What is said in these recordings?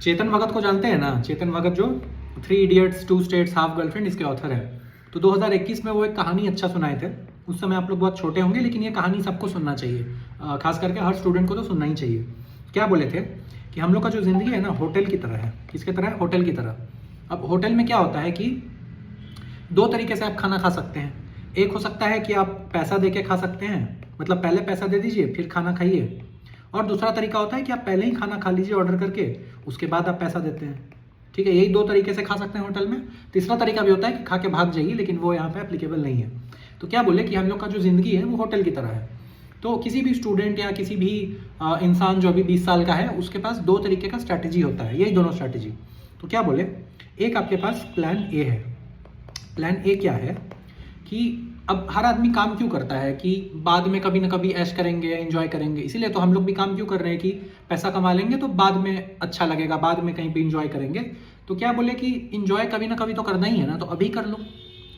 चेतन भगत को जानते हैं ना? चेतन भगत जो 3 इडियट्स, 2 स्टेट्स, हाफ गर्लफ्रेंड इसके ऑथर है। तो 2021 में वो एक कहानी अच्छा सुनाए थे। उस समय आप लोग बहुत छोटे होंगे, लेकिन ये कहानी सबको सुनना चाहिए। खास करके हर स्टूडेंट को तो सुनना ही चाहिए। क्या बोले थे कि हम लोग का जो ज़िंदगी है ना, होटल की तरह है। किसकी तरह है? होटल की तरह। अब होटल में क्या होता है कि 2 तरीके से आप खाना खा सकते हैं। एक हो सकता है कि आप पैसा दे के खा सकते हैं, मतलब पहले पैसा दे दीजिए फिर खाना खाइए। और दूसरा तरीका होता है कि आप पहले ही खाना खा लीजिए ऑर्डर करके, उसके बाद आप पैसा देते हैं। ठीक है, यही 2 तरीके से खा सकते हैं होटल में। तीसरा तरीका भी होता है कि खा के भाग जाइए, लेकिन वो यहाँ पे एप्लीकेबल नहीं है। तो क्या बोले कि हम लोग का जो ज़िंदगी है वो होटल की तरह है। तो किसी भी स्टूडेंट या किसी भी इंसान जो अभी 20 साल का है, उसके पास 2 तरीके का स्ट्रैटेजी होता है, यही दोनों स्ट्रैटेजी। तो क्या बोले, एक आपके पास प्लान ए है। प्लान ए क्या है कि अब हर आदमी काम क्यों करता है कि बाद में कभी ना कभी ऐश करेंगे, एंजॉय करेंगे। इसीलिए तो हम लोग भी काम क्यों कर रहे हैं कि पैसा कमा लेंगे तो बाद में अच्छा लगेगा, बाद में कहीं पे एंजॉय करेंगे। तो क्या बोले कि एंजॉय कभी ना कभी तो करना ही है ना, तो अभी कर लो।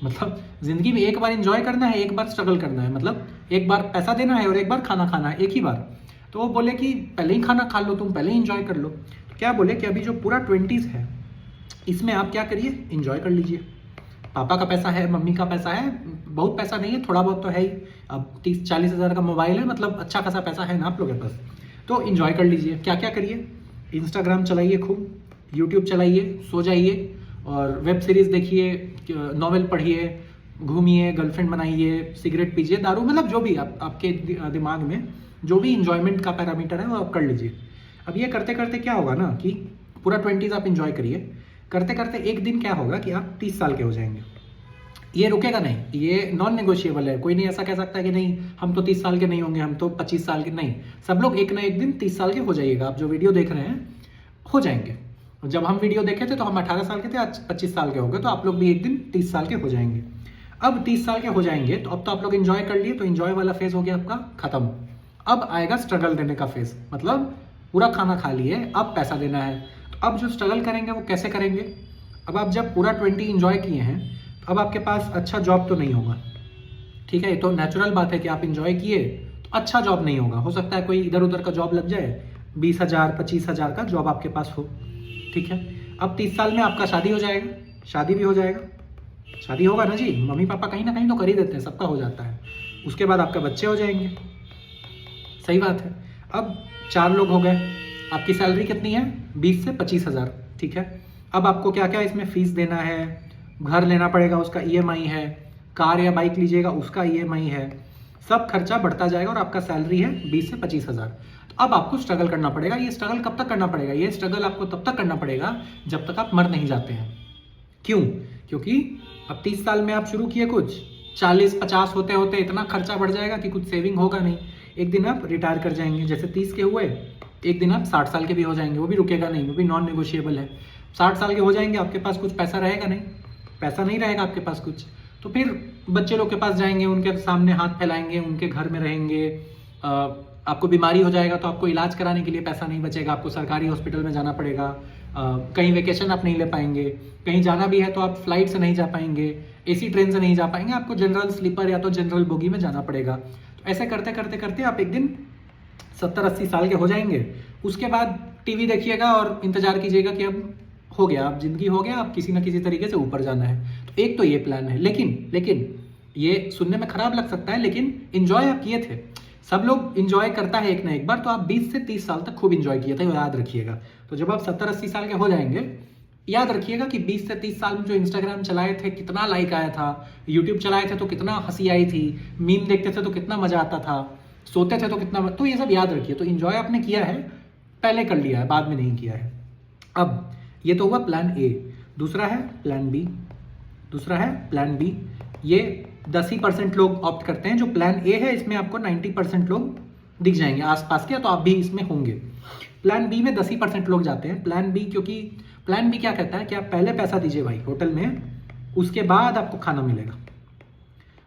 मतलब ज़िंदगी में एक बार एंजॉय करना है, एक बार स्ट्रगल करना है। मतलब एक बार पैसा देना है और एक बार खाना खाना है, एक ही बार। तो वो बोले कि पहले ही खाना खा लो, तुम पहले ही एंजॉय कर लो। तो क्या बोले कि अभी जो पूरा 20s है, इसमें आप क्या करिए, एंजॉय कर लीजिए। पापा का पैसा है, मम्मी का पैसा है, बहुत पैसा नहीं है, थोड़ा बहुत तो है ही। अब 30-40 हज़ार का मोबाइल है, मतलब अच्छा खासा पैसा है ना आप लोगों के पास। तो एंजॉय कर लीजिए। क्या क्या करिए, इंस्टाग्राम चलाइए खूब, यूट्यूब चलाइए, सो जाइए और वेब सीरीज़ देखिए, नॉवेल पढ़िए, घूमिए, गर्लफ्रेंड बनाइए, सिगरेट पीजिए, दारू, मतलब जो भी आपके दिमाग में जो भी इंजॉयमेंट का पैरामीटर है वो आप कर लीजिए। अब ये करते करते क्या होगा ना कि पूरा 20s आप इंजॉय करिए। करते करते एक दिन क्या होगा कि आप 30 साल के हो जाएंगे। ये रुकेगा नहीं, ये नॉन नेगोशिएबल है। कोई नहीं ऐसा कह सकता कि नहीं हम तो 30 साल के नहीं होंगे, हम तो 25 साल के नहीं। सब लोग एक ना एक दिन 30 साल के हो जाइएगा। आप जो वीडियो देख रहे हैं हो जाएंगे। जब हम वीडियो देखे थे तो हम 18 साल के थे, आज 25 साल के हो गए, तो आप लोग भी एक दिन 30 साल के हो जाएंगे। अब 30 साल के हो जाएंगे तो अब तो आप लोग एंजॉय कर लिए, तो एंजॉय वाला फेज हो गया आपका खत्म। अब आएगा स्ट्रगल देने का फेज, मतलब पूरा खाना खा लिए, अब पैसा देना है। तो अब जो स्ट्रगल करेंगे वो कैसे करेंगे? अब आप जब पूरा 20 इंजॉय किए हैं, तो अब आपके पास अच्छा जॉब तो नहीं होगा। ठीक है, ये तो नेचुरल बात है कि आप इंजॉय किए तो अच्छा जॉब नहीं होगा। हो सकता है कोई इधर उधर का जॉब लग जाए, 20,000 25,000 का जॉब आपके पास हो। ठीक है, अब 30 साल में आपका शादी हो जाएगा, शादी भी हो जाएगा। शादी होगा ना जी, मम्मी पापा कहीं ना कहीं तो कर ही देते हैं, सबका हो जाता है। उसके बाद आपके बच्चे हो जाएंगे, सही बात है। अब 4 लोग हो गए, आपकी सैलरी कितनी है? 20 से 25,000। ठीक है, अब आपको क्या क्या इसमें फीस देना है, घर लेना पड़ेगा उसका ईएमआई है, कार या बाइक लीजिएगा उसका ईएमआई है, सब खर्चा बढ़ता जाएगा और आपका सैलरी है 20 से 25,000। तो अब आपको स्ट्रगल करना पड़ेगा। ये स्ट्रगल कब तक करना पड़ेगा? ये स्ट्रगल आपको तब तक करना पड़ेगा जब तक आप मर नहीं जाते हैं। क्यों? क्योंकि अब 30 साल में आप शुरू किए कुछ, 40-50 होते होते इतना खर्चा बढ़ जाएगा कि कुछ सेविंग होगा नहीं। एक दिन आप रिटायर कर जाएंगे, जैसे 30 के हुए, एक दिन आप 60 साल के भी हो जाएंगे, वो भी रुकेगा नहीं, वो भी नॉन नेगोशिएबल है। 60 साल के हो जाएंगे, आपके पास कुछ पैसा रहेगा नहीं, पैसा नहीं रहेगा आपके पास कुछ। तो फिर बच्चे लोग के पास जाएंगे, उनके सामने हाथ फैलाएंगे, उनके घर में रहेंगे। आपको बीमारी हो जाएगा तो आपको इलाज कराने के लिए पैसा नहीं बचेगा, आपको सरकारी हॉस्पिटल में जाना पड़ेगा। कहीं वेकेशन आप नहीं ले पाएंगे, कहीं जाना भी है तो आप फ्लाइट से नहीं जा पाएंगे, एसी ट्रेन से नहीं जा पाएंगे, आपको जनरल स्लीपर या तो जनरल बोगी में जाना पड़ेगा। तो ऐसे करते करते करते आप एक दिन 70-80 साल के हो जाएंगे। उसके बाद टीवी देखिएगा और इंतजार कीजिएगा कि अब हो गया, अब जिंदगी हो गया, अब किसी ना किसी तरीके से ऊपर जाना है। तो एक तो ये प्लान है। लेकिन ये सुनने में खराब लग सकता है, लेकिन इंजॉय आप किए थे। सब लोग इंजॉय करता है एक ना एक बार, तो आप 20 से 30 साल तक खूब इंजॉय किए थे, याद रखिएगा। तो जब आप 70-80 साल के हो जाएंगे, याद रखिएगा कि 20 से 30 साल में जो इंस्टाग्राम चलाए थे कितना लाइक आया था, यूट्यूब चलाए थे तो कितना हंसी आई थी, मीम देखते थे तो कितना मजा आता था, सोते थे तो कितना, तो ये सब याद रखिए। तो इंजॉय आपने किया है, पहले कर लिया है, बाद में नहीं किया है। अब ये तो हुआ प्लान ए। दूसरा है प्लान बी। ये 10 ही % लोग ऑप्ट करते हैं। जो प्लान ए है इसमें आपको 90% लोग दिख जाएंगे आसपास के, तो आप भी इसमें होंगे। प्लान बी में 10 ही % लोग जाते हैं। प्लान बी, क्योंकि प्लान बी क्या कहता है कि आप पहले पैसा दीजिए भाई होटल में, उसके बाद आपको खाना मिलेगा।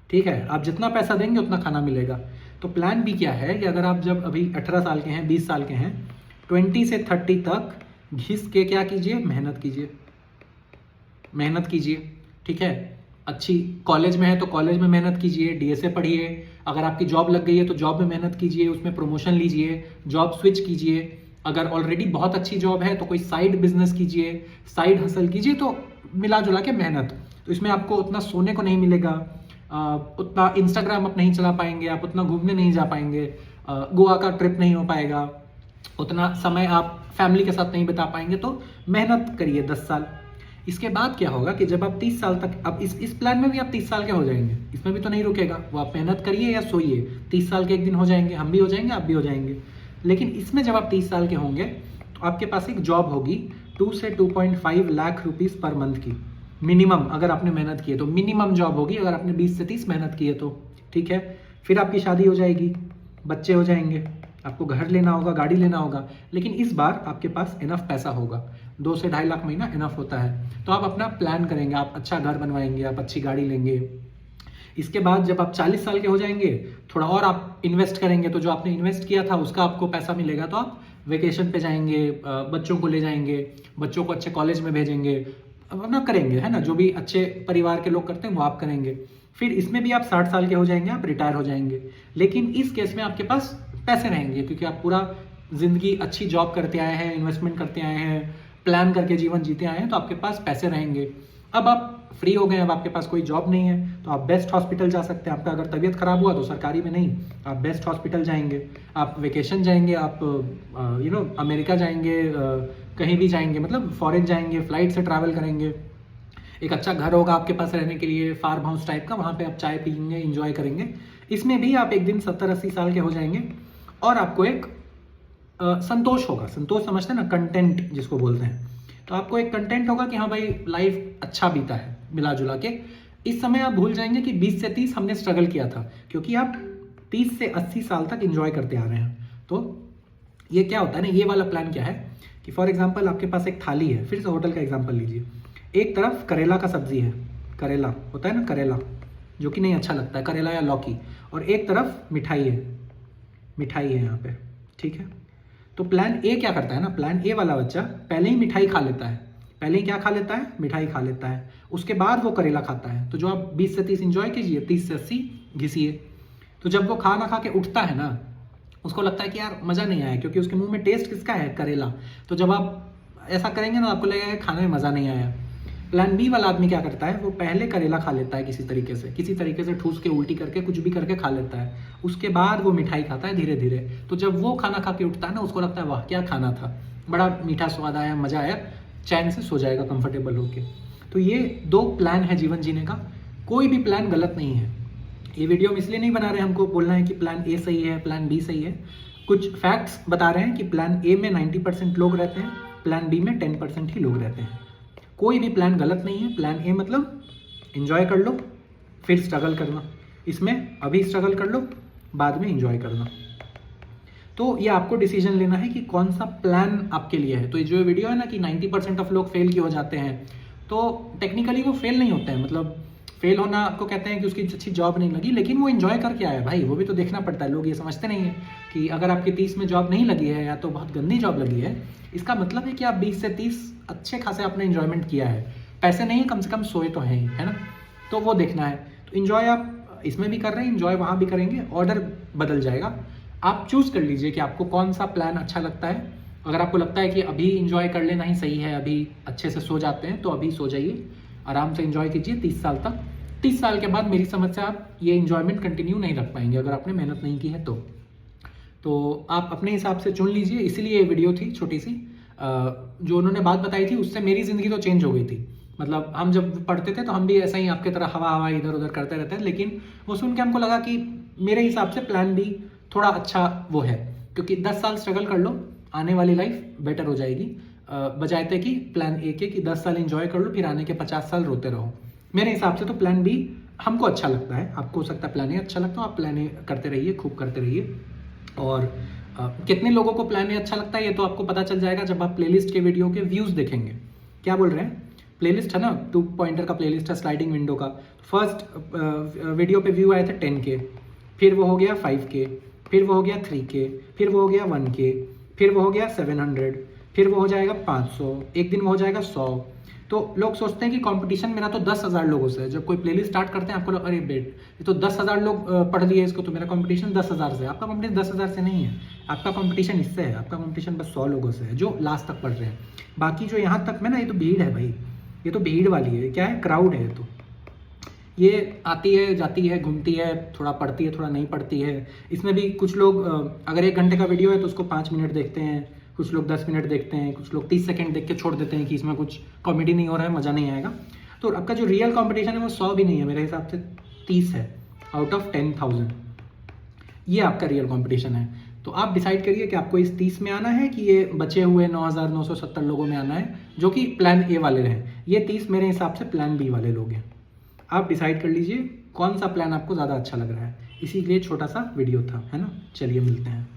ठीक है, आप जितना पैसा देंगे उतना खाना मिलेगा। तो प्लान बी क्या है कि अगर आप जब अभी 18 साल के हैं, 20 साल के हैं, 20 से 30 तक घिस के क्या कीजिए, मेहनत कीजिए। ठीक है, अच्छी कॉलेज में है तो कॉलेज में मेहनत कीजिए, डीएसए पढ़िए। अगर आपकी जॉब लग गई है तो जॉब में मेहनत कीजिए, उसमें प्रमोशन लीजिए, जॉब स्विच कीजिए। अगर ऑलरेडी बहुत अच्छी जॉब है तो कोई साइड बिजनेस कीजिए, साइड हसल कीजिए, तो मिला जुला के मेहनत। तो इसमें आपको उतना सोने को नहीं मिलेगा, उतना इंस्टाग्राम आप नहीं चला पाएंगे, आप उतना घूमने नहीं जा पाएंगे, गोवा का ट्रिप नहीं हो पाएगा, उतना समय आप फैमिली के साथ नहीं बिता पाएंगे। तो मेहनत करिए 10 साल। इसके बाद क्या होगा कि जब आप 30 साल तक, अब इस प्लान में भी आप 30 साल के हो जाएंगे, इसमें भी तो नहीं रुकेगा वो, आप मेहनत करिए या सोइए, 30 साल के एक दिन हो जाएंगे, हम भी हो जाएंगे, आप भी हो जाएंगे। लेकिन इसमें जब आप 30 साल के होंगे तो आपके पास एक जॉब होगी 2 से 2.5 लाख रुपीज़ पर मंथ की मिनिमम, अगर आपने मेहनत की है तो मिनिमम जॉब होगी, अगर आपने 20 से 30 मेहनत की है तो, ठीक है। फिर आपकी शादी हो जाएगी, बच्चे हो जाएंगे, आपको घर लेना होगा, गाड़ी लेना होगा, लेकिन इस बार आपके पास इनफ पैसा होगा, 2 से 2.5 लाख महीना इनफ होता है। तो आप अपना प्लान करेंगे, आप अच्छा घर बनवाएंगे, आप अच्छी गाड़ी लेंगे। इसके बाद जब आप 40 साल के हो जाएंगे, थोड़ा और आप इन्वेस्ट करेंगे, तो जो आपने इन्वेस्ट किया था उसका आपको पैसा मिलेगा, तो आप वेकेशन पे जाएंगे, बच्चों को ले जाएंगे, बच्चों को अच्छे कॉलेज में भेजेंगे, अपना करेंगे, है ना, जो भी अच्छे परिवार के लोग करते हैं वो आप करेंगे। फिर इसमें भी आप 60 साल के हो जाएंगे, आप रिटायर हो जाएंगे। लेकिन इस केस में आपके पास पैसे रहेंगे, क्योंकि आप पूरा जिंदगी अच्छी जॉब करते आए हैं, इन्वेस्टमेंट करते आए हैं, प्लान करके जीवन जीते आए हैं, तो आपके पास पैसे रहेंगे। अब आप फ्री हो गए, अब आपके पास कोई जॉब नहीं है, तो आप बेस्ट हॉस्पिटल जा सकते हैं। आपका अगर तबीयत खराब हुआ तो सरकारी में नहीं, आप बेस्ट हॉस्पिटल जाएंगे, आप वेकेशन जाएंगे, आप अमेरिका जाएंगे, कहीं भी जाएंगे, मतलब फॉरेन जाएंगे, फ्लाइट से ट्रैवल करेंगे। एक अच्छा घर होगा आपके पास रहने के लिए, फार्म हाउस टाइप का, वहाँ पे आप चाय पियेंगे, इंजॉय करेंगे। इसमें भी आप एक दिन 70-80 साल के हो जाएंगे और आपको एक संतोष होगा। संतोष समझते हैं ना, कंटेंट जिसको बोलते हैं। तो आपको एक कंटेंट होगा कि हाँ भाई लाइफ अच्छा बीता है मिला जुला के। इस समय आप भूल जाएंगे कि 20 से 30 हमने स्ट्रगल किया था, क्योंकि आप 30 से 80 साल तक इंजॉय करते आ रहे हैं। तो ये क्या होता है ना, ये वाला प्लान क्या है कि फॉर एग्जाम्पल आपके पास एक थाली है, फिर से होटल का एग्जाम्पल लीजिए। एक तरफ करेला का सब्जी है, करेला होता है ना, करेला जो कि नहीं अच्छा लगता है, करेला या लौकी, और एक तरफ मिठाई है, मिठाई है यहाँ पे, ठीक है। तो प्लान ए क्या करता है ना, प्लान ए वाला बच्चा पहले ही मिठाई खा लेता है, पहले ही क्या खा लेता है, मिठाई खा लेता है, उसके बाद वो करेला खाता है। तो जो आप 20 से 30 इंजॉय कीजिए, 30 से 80 घिसिए। तो जब वो खाना खा के उठता है ना, उसको लगता है कि यार मज़ा नहीं आया, क्योंकि उसके मुंह में टेस्ट किसका है, करेला। तो जब आप ऐसा करेंगे ना, आपको लगेगा खाने में मज़ा नहीं आया। प्लान बी वाला आदमी क्या करता है, वो पहले करेला खा लेता है किसी तरीके से ठूस के, उल्टी करके, कुछ भी करके खा लेता है, उसके बाद वो मिठाई खाता है धीरे धीरे। तो जब वो खाना खा के उठता है ना, उसको लगता है वाह क्या खाना था, बड़ा मीठा स्वाद आया, मज़ा आया, चैन से सो जाएगा कंफर्टेबल होके। तो ये 2 प्लान है जीवन जीने का, कोई भी प्लान गलत नहीं है। ये वीडियो हम इसलिए नहीं बना रहे, हमको बोलना है कि प्लान ए सही है, प्लान बी सही है। कुछ फैक्ट्स बता रहे हैं कि प्लान ए में 90% लोग रहते हैं, प्लान बी में 10% ही लोग रहते हैं। कोई भी प्लान गलत नहीं है। प्लान ए मतलब एंजॉय कर लो, फिर स्ट्रगल करना। इसमें अभी स्ट्रगल कर लो, बाद में एंजॉय करना। तो ये आपको डिसीजन लेना है कि कौन सा प्लान आपके लिए है। तो ये जो वीडियो है ना कि 90% ऑफ लोग फेल क्यों हो जाते हैं, तो टेक्निकली वो फेल नहीं होते हैं, मतलब फेल होना आपको कहते हैं कि उसकी अच्छी जॉब नहीं लगी, लेकिन वो एंजॉय करके आया भाई, वो भी तो देखना पड़ता है। लोग ये समझते नहीं है कि अगर आपकी 30 में जॉब नहीं लगी है या तो बहुत गंदी जॉब लगी है, इसका मतलब है कि आप 20 से 30 अच्छे खासे आपने एंजॉयमेंट किया है, पैसे नहीं कम से कम सोए तो हैं, है ना। तो वो देखना है। तो इन्जॉय आप इसमें भी कर रहे हैं, इन्जॉय वहाँ भी करेंगे, ऑर्डर बदल जाएगा। आप चूज़ कर लीजिए कि आपको कौन सा प्लान अच्छा लगता है। अगर आपको लगता है कि अभी इंजॉय कर लेना ही सही है, अभी अच्छे से सो जाते हैं, तो अभी सो जाइए, आराम से इंजॉय कीजिए 30 साल तक। 30 साल के बाद मेरी समझ से आप ये इंजॉयमेंट कंटिन्यू नहीं रख पाएंगे अगर आपने मेहनत नहीं की है तो आप अपने हिसाब से चुन लीजिए। इसीलिए ये वीडियो थी छोटी सी, जो उन्होंने बात बताई थी उससे मेरी ज़िंदगी तो चेंज हो गई थी। मतलब हम जब पढ़ते थे तो हम भी ऐसा ही आपके तरह हवा इधर उधर करते रहते हैं, लेकिन वो सुन के हमको लगा कि मेरे हिसाब से प्लान बी थोड़ा अच्छा वो है, क्योंकि 10 साल स्ट्रगल कर लो, आने वाली लाइफ बेटर हो जाएगी, बजायते कि प्लान ए के कि 10 साल इंजॉय कर लो फिर आने के 50 साल रोते रहो। मेरे हिसाब से तो प्लान बी हमको अच्छा लगता है, आपको हो सकता है प्लान ए अच्छा लगता हो, आप प्लान ए करते रहिए, खूब करते रहिए। और कितने लोगों को प्लान ए अच्छा लगता है ये तो आपको पता चल जाएगा जब आप प्लेलिस्ट के वीडियो के व्यूज़ देखेंगे। क्या बोल रहे हैं, प्लेलिस्ट है ना, 2 पॉइंटर का प्लेलिस्ट है स्लाइडिंग विंडो का। फर्स्ट वीडियो पे व्यू आए थे 10K, फिर वो हो गया 5K, फिर वो हो गया 3K, फिर वो हो गया 1K, फिर वो हो गया 700, फिर वो हो जाएगा 500, एक दिन वो हो जाएगा 100। तो लोग सोचते हैं कि कंपटीशन मेरा तो 10,000 लोगों से है। जब कोई प्लेलिस्ट स्टार्ट करते हैं आपको अरे बेट ये तो 10,000 लोग पढ़ लिए इसको, तो मेरा कंपटीशन 10,000 से है। आपका कंपटीशन 10,000 से नहीं है, आपका कंपटीशन इससे है। आपका कंपटीशन बस 100 लोगों से है जो लास्ट तक पढ़ रहे हैं। बाकी जो यहाँ तक में ना, ये तो भीड़ है भाई, ये तो भीड़ वाली है। क्या है? क्राउड है। तो ये आती है जाती है घूमती है, थोड़ा पढ़ती है थोड़ा नहीं पढ़ती है। इसमें भी कुछ लोग अगर 1 घंटे का वीडियो है तो उसको 5 मिनट देखते हैं, कुछ लोग 10 मिनट देखते हैं, कुछ लोग 30 सेकंड देख के छोड़ देते हैं कि इसमें कुछ कॉमेडी नहीं हो रहा है, मज़ा नहीं आएगा। तो आपका जो रियल कंपटीशन है वो 100 भी नहीं है, मेरे हिसाब से 30 है आउट ऑफ 10,000। ये आपका रियल कंपटीशन है। तो आप डिसाइड करिए कि आपको इस 30 में आना है कि ये बचे हुए 9,970 लोगों में आना है जो कि प्लान ए वाले हैं। ये 30 मेरे हिसाब से प्लान बी वाले लोग हैं। आप डिसाइड कर लीजिए कौन सा प्लान आपको ज़्यादा अच्छा लग रहा है। इसीलिए छोटा सा वीडियो था, है ना। चलिए मिलते हैं।